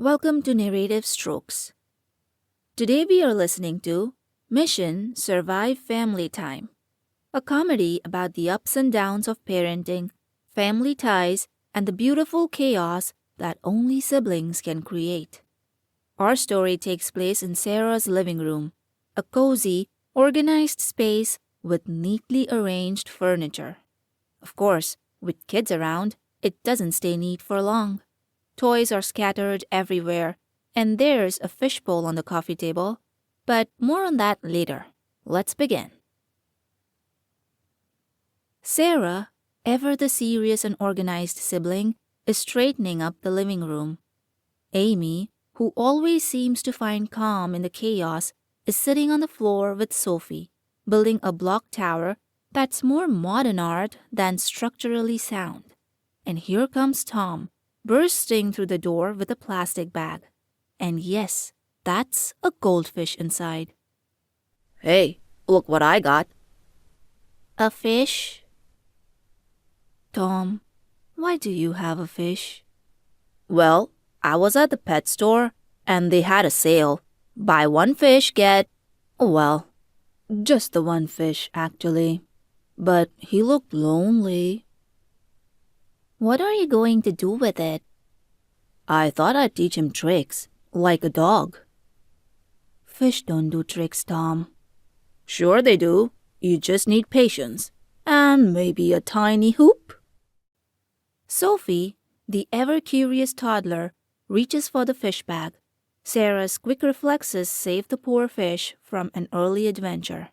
Welcome to Narrative Strokes. Today we are listening to Mission Survive Family Time, a comedy about the ups and downs of parenting, family ties, and the beautiful chaos that only siblings can create. Our story takes place in Sarah's living room, a cozy, organized space with neatly arranged furniture. Of course, with kids around, it doesn't stay neat for long. Toys are scattered everywhere, and there's a fishbowl on the coffee table. But more on that later. Let's begin. Sarah, ever the serious and organized sibling, is straightening up the living room. Amy, who always seems to find calm in the chaos, is sitting on the floor with Sophie, building a block tower that's more modern art than structurally sound. And here comes Tom, bursting through the door with a plastic bag. And yes, that's a goldfish inside. Hey, look what I got. A fish? Tom, why do you have a fish? Well, I was at the pet store and they had a sale. Buy one fish, get... Well, just the one fish, actually. But he looked lonely. What are you going to do with it? I thought I'd teach him tricks, like a dog. Fish don't do tricks, Tom. Sure they do. You just need patience. And maybe a tiny hoop. Sophie, the ever-curious toddler, reaches for the fish bag. Sarah's quick reflexes save the poor fish from an early adventure.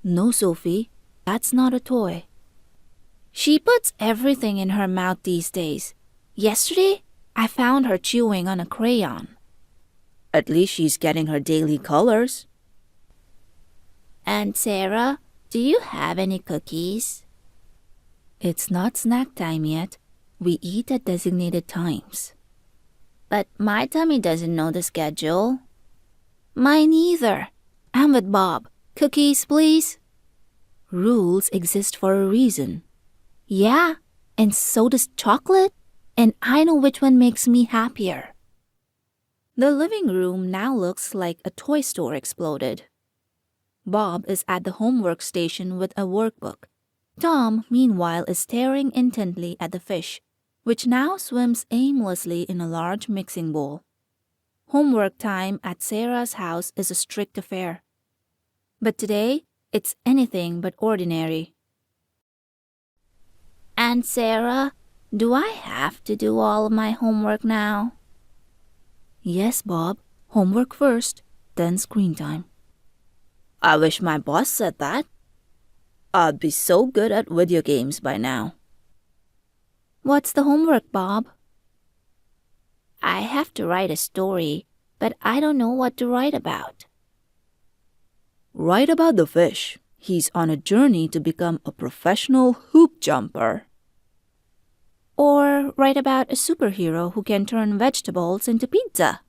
No, Sophie, that's not a toy. She puts everything in her mouth these days. Yesterday, I found her chewing on a crayon. At least she's getting her daily colors. And Sarah, do you have any cookies? It's not snack time yet. We eat at designated times. But my tummy doesn't know the schedule. Mine either. I'm with Bob. Cookies, please. Rules exist for a reason. Yeah, and so does chocolate, and I know which one makes me happier. The living room now looks like a toy store exploded. Bob is at the homework station with a workbook. Tom, meanwhile, is staring intently at the fish, which now swims aimlessly in a large mixing bowl. Homework time at Sarah's house is a strict affair. But today, it's anything but ordinary. And Sarah, do I have to do all of my homework now? Yes, Bob. Homework first, then screen time. I wish my boss said that. I'd be so good at video games by now. What's the homework, Bob? I have to write a story, but I don't know what to write about. Write about the fish. He's on a journey to become a professional hoop jumper. Or write about a superhero who can turn vegetables into pizza.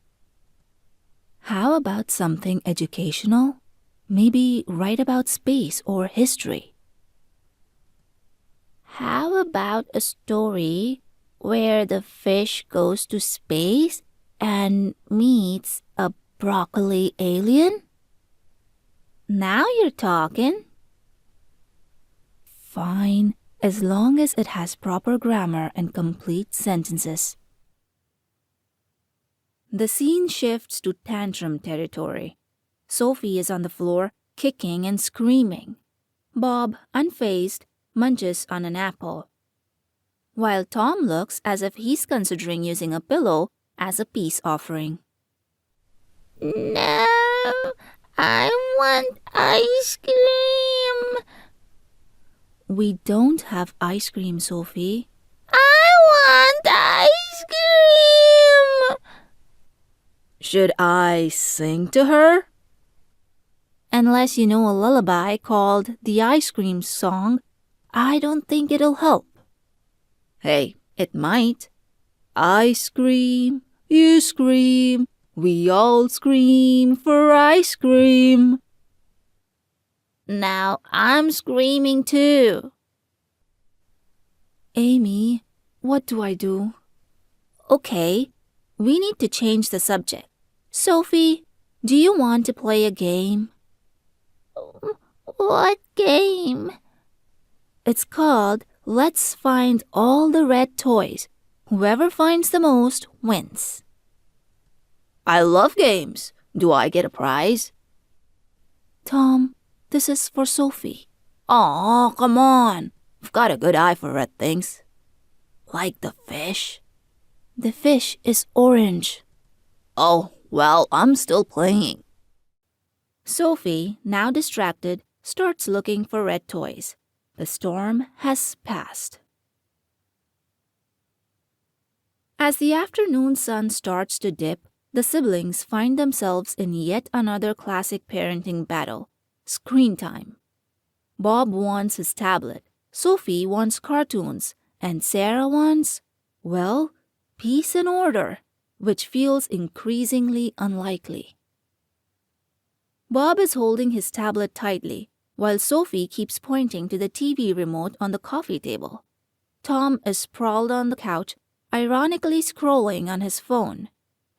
How about something educational? Maybe write about space or history. How about a story where the fish goes to space and meets a broccoli alien? Now you're talking. Fine, as long as it has proper grammar and complete sentences. The scene shifts to tantrum territory. Sophie is on the floor, kicking and screaming. Bob, unfazed, munches on an apple, while Tom looks as if he's considering using a pillow as a peace offering. No, I want ice cream. We don't have ice cream, Sophie. I want ice cream. Should I sing to her? Unless you know a lullaby called The Ice Cream Song, I don't think it'll help. Hey, it might. Ice cream, you scream, we all scream for ice cream. Now I'm screaming too. Amy, what do I do? Okay, we need to change the subject. Sophie, do you want to play a game? What game? It's called Let's Find All the Red Toys. Whoever finds the most wins. I love games. Do I get a prize? Tom, this is for Sophie. Aw, come on. I've got a good eye for red things. Like the fish? The fish is orange. Oh, well, I'm still playing. Sophie, now distracted, starts looking for red toys. The storm has passed. As the afternoon sun starts to dip, the siblings find themselves in yet another classic parenting battle, screen time. Bob wants his tablet, Sophie wants cartoons, and Sarah wants, well, peace and order, which feels increasingly unlikely. Bob is holding his tablet tightly, while Sophie keeps pointing to the TV remote on the coffee table. Tom is sprawled on the couch, ironically scrolling on his phone.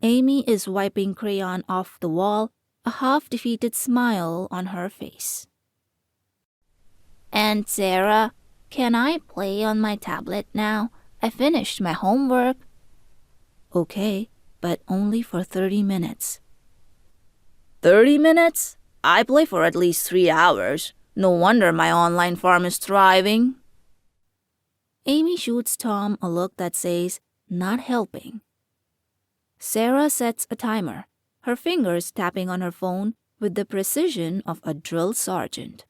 Amy is wiping crayon off the wall, a half-defeated smile on her face. And Sarah, can I play on my tablet now? I finished my homework. Okay, but only for 30 minutes. 30 minutes? I play for at least 3 hours. No wonder my online farm is thriving. Amy shoots Tom a look that says, not helping. Sarah sets a timer, her fingers tapping on her phone with the precision of a drill sergeant.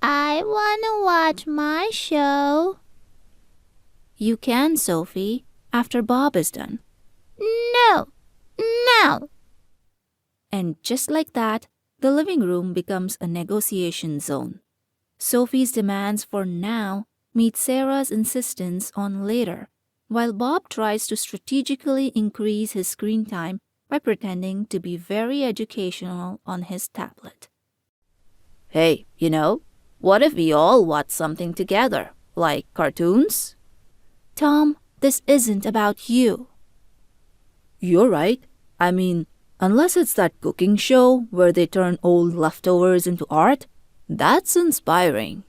I want to watch my show. You can, Sophie, after Bob is done. No, no. And just like that, the living room becomes a negotiation zone. Sophie's demands for now meet Sarah's insistence on later, while Bob tries to strategically increase his screen time by pretending to be very educational on his tablet. Hey, what if we all watch something together, like cartoons? Tom, this isn't about you. You're right. I mean, unless it's that cooking show where they turn old leftovers into art, that's inspiring.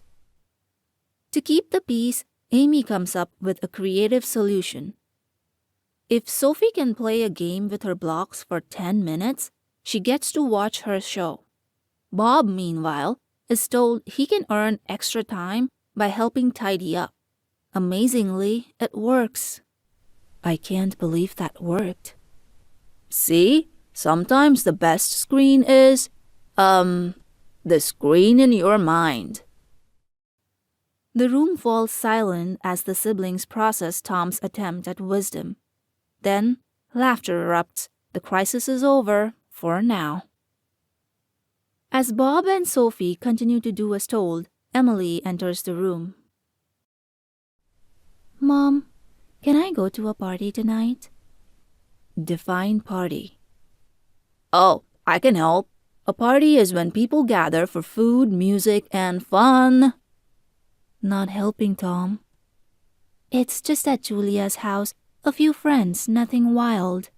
To keep the peace, Amy comes up with a creative solution. If Sophie can play a game with her blocks for 10 minutes, she gets to watch her show. Bob, meanwhile, is told he can earn extra time by helping tidy up. Amazingly, it works. I can't believe that worked. See? Sometimes the best screen is, the screen in your mind. The room falls silent as the siblings process Tom's attempt at wisdom. Then, laughter erupts. The crisis is over, for now. As Bob and Sophie continue to do as told, Emily enters the room. Mom, can I go to a party tonight? Define party. Oh, I can help. A party is when people gather for food, music, and fun. Not helping, Tom. It's just at Julia's house. A few friends, nothing wild.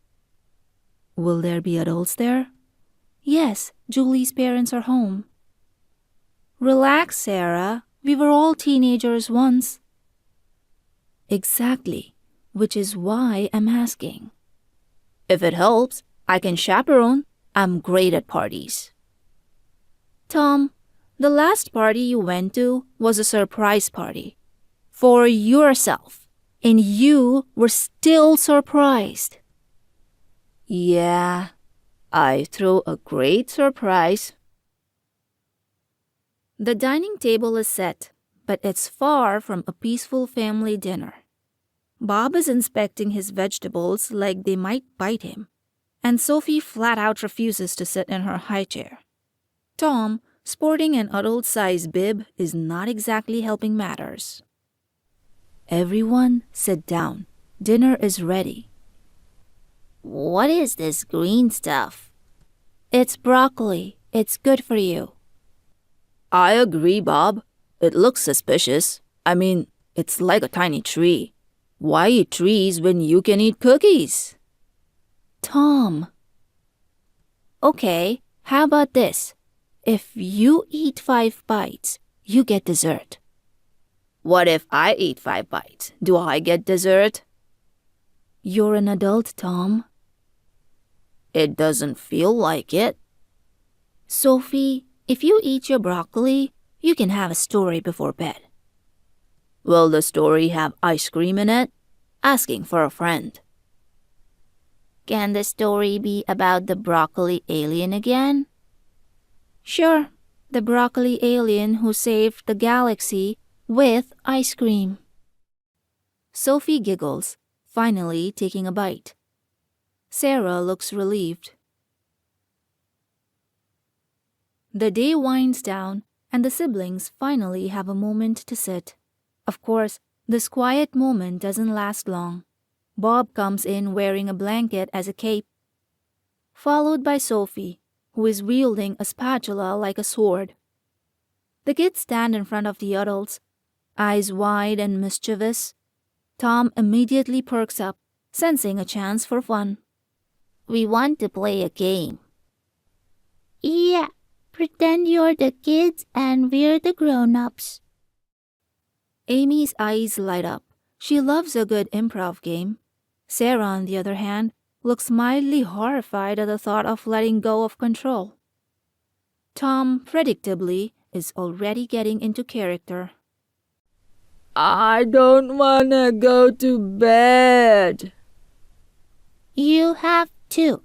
Will there be adults there? Yes, Julie's parents are home. Relax, Sarah. We were all teenagers once. Exactly, which is why I'm asking. If it helps, I can chaperone. I'm great at parties. Tom, the last party you went to was a surprise party. For yourself. And you were still surprised. Yeah, I threw a great surprise. The dining table is set, but it's far from a peaceful family dinner. Bob is inspecting his vegetables like they might bite him, and Sophie flat out refuses to sit in her high chair. Tom, sporting an adult-sized bib, is not exactly helping matters. Everyone, sit down. Dinner is ready. What is this green stuff? It's broccoli. It's good for you. I agree, Bob. It looks suspicious. I mean, it's like a tiny tree. Why eat trees when you can eat cookies? Tom. Okay, how about this? If you eat 5 bites, you get dessert. What if I eat 5 bites? Do I get dessert? You're an adult, Tom. It doesn't feel like it. Sophie, if you eat your broccoli, you can have a story before bed. Will the story have ice cream in it? Asking for a friend. Can the story be about the broccoli alien again? Sure, the broccoli alien who saved the galaxy with ice cream. Sophie giggles, finally taking a bite. Sarah looks relieved. The day winds down, and the siblings finally have a moment to sit. Of course, this quiet moment doesn't last long. Bob comes in wearing a blanket as a cape, followed by Sophie, who is wielding a spatula like a sword. The kids stand in front of the adults, eyes wide and mischievous. Tom immediately perks up, sensing a chance for fun. We want to play a game. Yeah, pretend you're the kids and we're the grown-ups. Amy's eyes light up. She loves a good improv game. Sarah, on the other hand, looks mildly horrified at the thought of letting go of control. Tom, predictably, is already getting into character. I don't wanna go to bed. You have to,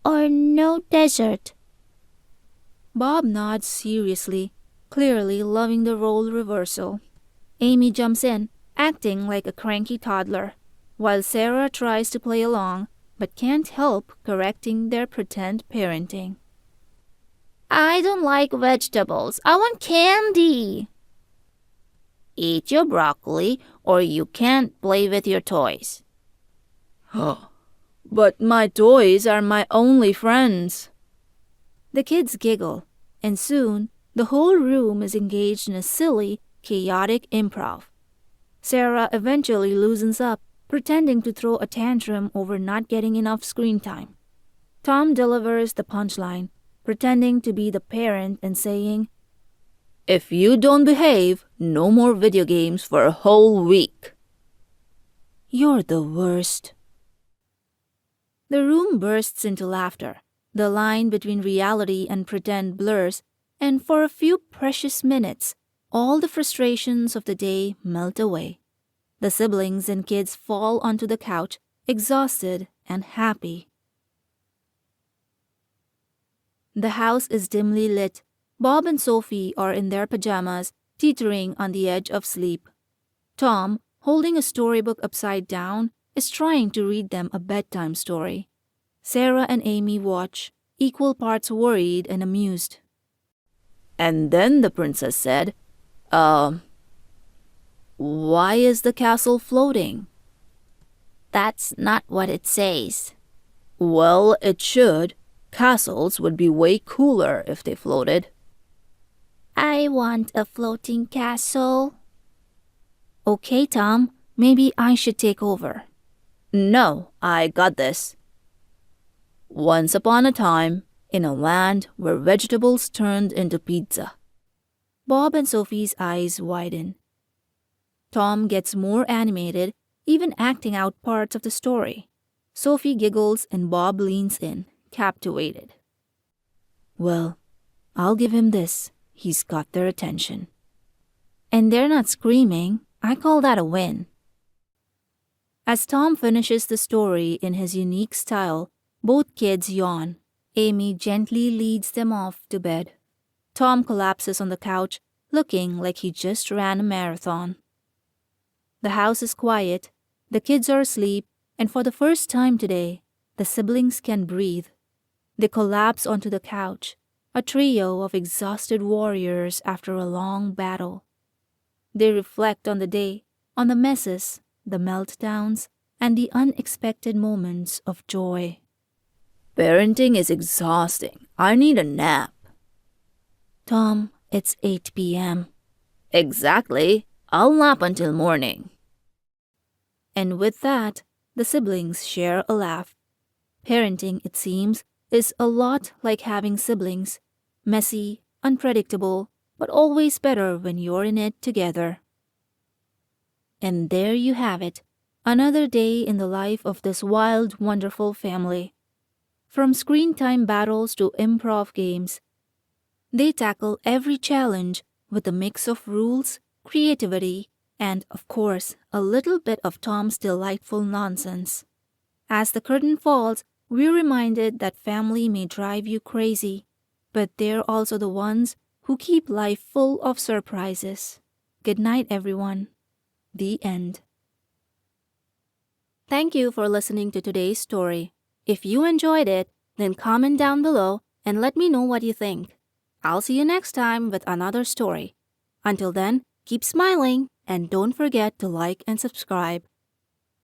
or no dessert. Bob nods seriously, clearly loving the role reversal. Amy jumps in, acting like a cranky toddler, while Sarah tries to play along but can't help correcting their pretend parenting. I don't like vegetables. I want candy. Eat your broccoli or you can't play with your toys. Oh, but my toys are my only friends. The kids giggle, and soon the whole room is engaged in a silly, chaotic improv. Sarah eventually loosens up, pretending to throw a tantrum over not getting enough screen time. Tom delivers the punchline, pretending to be the parent and saying, If you don't behave, no more video games for a whole week. You're the worst. The room bursts into laughter. The line between reality and pretend blurs, and for a few precious minutes, all the frustrations of the day melt away. The siblings and kids fall onto the couch, exhausted and happy. The house is dimly lit. Bob and Sophie are in their pajamas, teetering on the edge of sleep. Tom, holding a storybook upside down, is trying to read them a bedtime story. Sarah and Amy watch, equal parts worried and amused. And then the princess said, why is the castle floating? That's not what it says. Well, it should. Castles would be way cooler if they floated. I want a floating castle. Okay, Tom, maybe I should take over. No, I got this. Once upon a time, in a land where vegetables turned into pizza. Bob and Sophie's eyes widen. Tom gets more animated, even acting out parts of the story. Sophie giggles and Bob leans in, captivated. Well, I'll give him this. He's got their attention. And they're not screaming. I call that a win. As Tom finishes the story in his unique style, both kids yawn. Amy gently leads them off to bed. Tom collapses on the couch, looking like he just ran a marathon. The house is quiet, the kids are asleep, and for the first time today, the siblings can breathe. They collapse onto the couch, a trio of exhausted warriors after a long battle. They reflect on the day, on the messes, the meltdowns, and the unexpected moments of joy. Parenting is exhausting. I need a nap. Tom, it's 8 p.m. Exactly. I'll nap until morning. And with that, the siblings share a laugh. Parenting, it seems, is a lot like having siblings. Messy, unpredictable, but always better when you're in it together. And there you have it, another day in the life of this wild, wonderful family. From screen time battles to improv games, they tackle every challenge with a mix of rules, creativity, and, of course, a little bit of Tom's delightful nonsense. As the curtain falls, we're reminded that family may drive you crazy, but they're also the ones who keep life full of surprises. Good night, everyone. The end. Thank you for listening to today's story. If you enjoyed it, then comment down below and let me know what you think. I'll see you next time with another story. Until then, keep smiling and don't forget to like and subscribe.